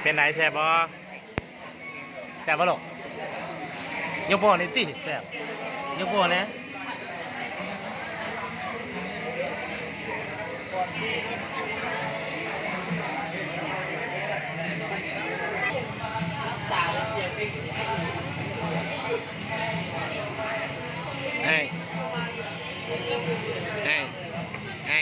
เป็นไหนแซ่บบ่แซ่บบ่หรอกยกโป้นี่ติแซ่บยกโป้นะไอ้ไอ้ไอ้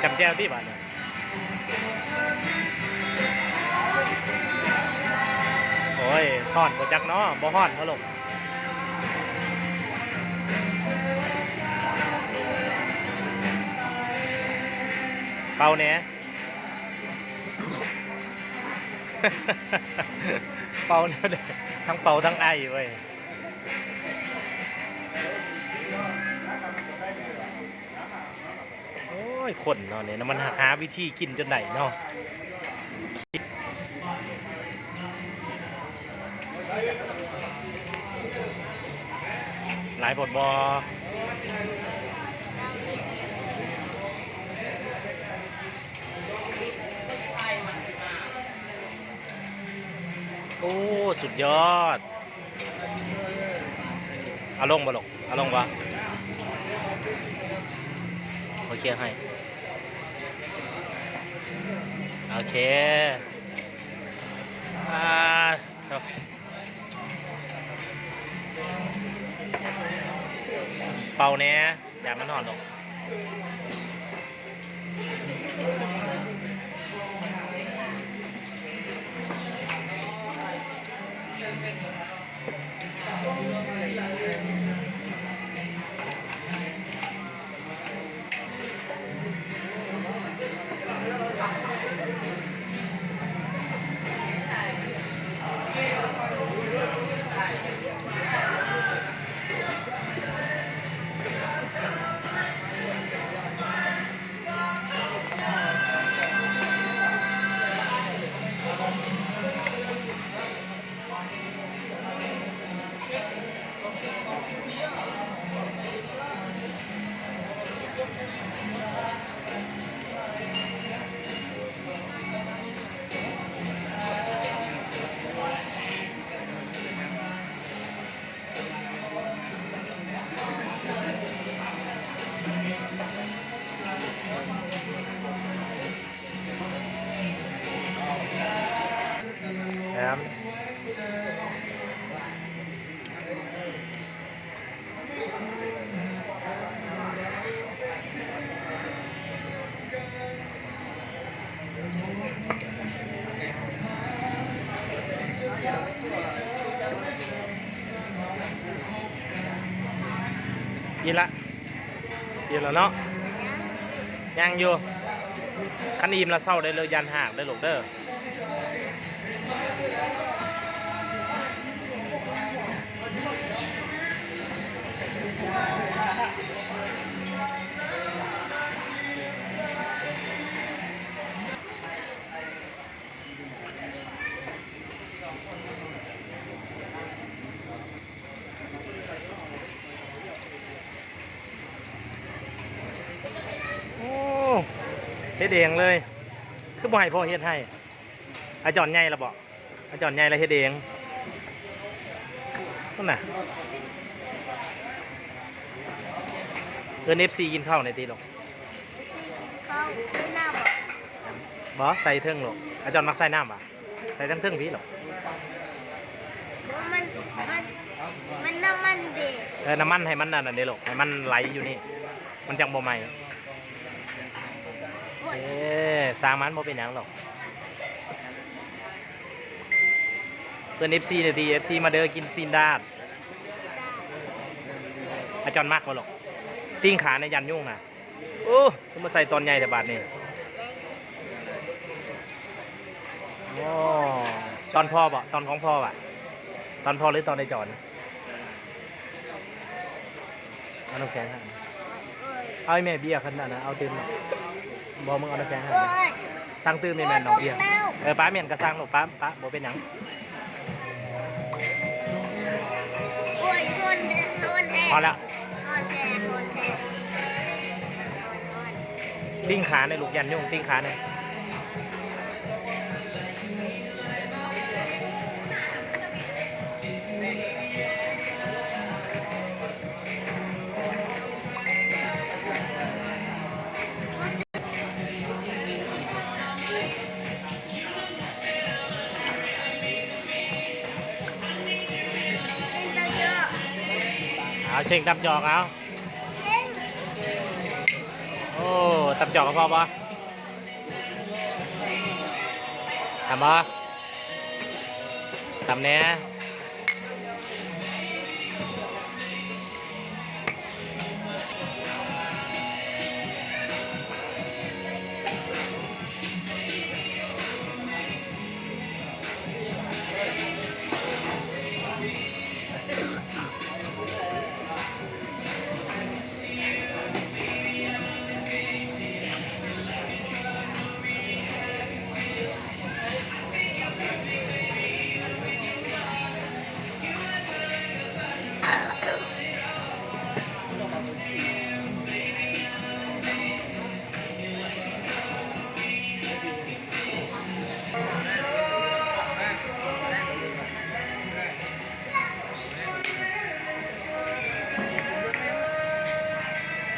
จำแจ้วที่บ้านเนี่ยโอ้ยห่อนบ่จักเนาะบ่ห่อนเขาลงเป่าเนี่ย เป่าเนี่ยทั้งเป่าทั้งไอเว้ยโอ้ยคนเนาะเนี่ยมันหาวิธีกินจนไหนเนาะหลายผลบอโอ้สุดยอดเอาลงบ่ลงเอาลงบ่โอเคให้โอเคเป่าเนี้ยอย่ามันห่อนหรอก ครับยินละยินแล้วเนาะยังอยู่คันอิ่มแล้วเศร้าได้เลยยันหากได้หลกเด้อโอ้เฮ็ดเองเลยคือบ่ให้พ่อเฮ็ดให้อาจอนใหญ่ละบอกอาจอนใหญ่แล้วเฮ็ดเองนั่นน่ะเอิ้น FC กินข้าวในตีหรอก เข้าขึ้นหน้าบอก บ่ใส่เทิงหรอกอาจอนมักใส่น้ำป่ะใส่ทั้งเทิงพี่หรอก ว่ามันน้ำมันเด็ก น้ำมันให้มันนั่นน่ะเด้หรอกให้มันไหลอยู่นี่มันจังบ่ไหม้สร้างมันบ่เป็นหยังหรอกเพื่อน FC เนี่ยดี FC มาเด้อกินซีนดาดอาจารย์มากกว่าหรอกติ้งขาในยันยุ่งนะโอ้คุณมาใส่ตอนใหญ่แต่บาทนี่โอ้ตอนพ่อป่ะตอนของพ่อป่ะตอนพ่อหรือตอนในจอนเอาน้ำแข็งให้เอาไอ้แม่เบี้ยขนาดนั้นเอาตื่นบอกมึงเอาน้ำแข็งให้สร้างตื่นในแม่น้องเบี้ยป้าเมียนกระซังหรอกป้าบ่เป็นหยัง โอ้ยโดนแทง พอแล้ว โดนแทง ติ้งขาในลูกยันยุ่งติ้งขาในเป็นเยอะ เอาเชิงตับจอกเอา เฮ้ย โอ้ตับจอกก็พอปะทำปะทำเนี้ย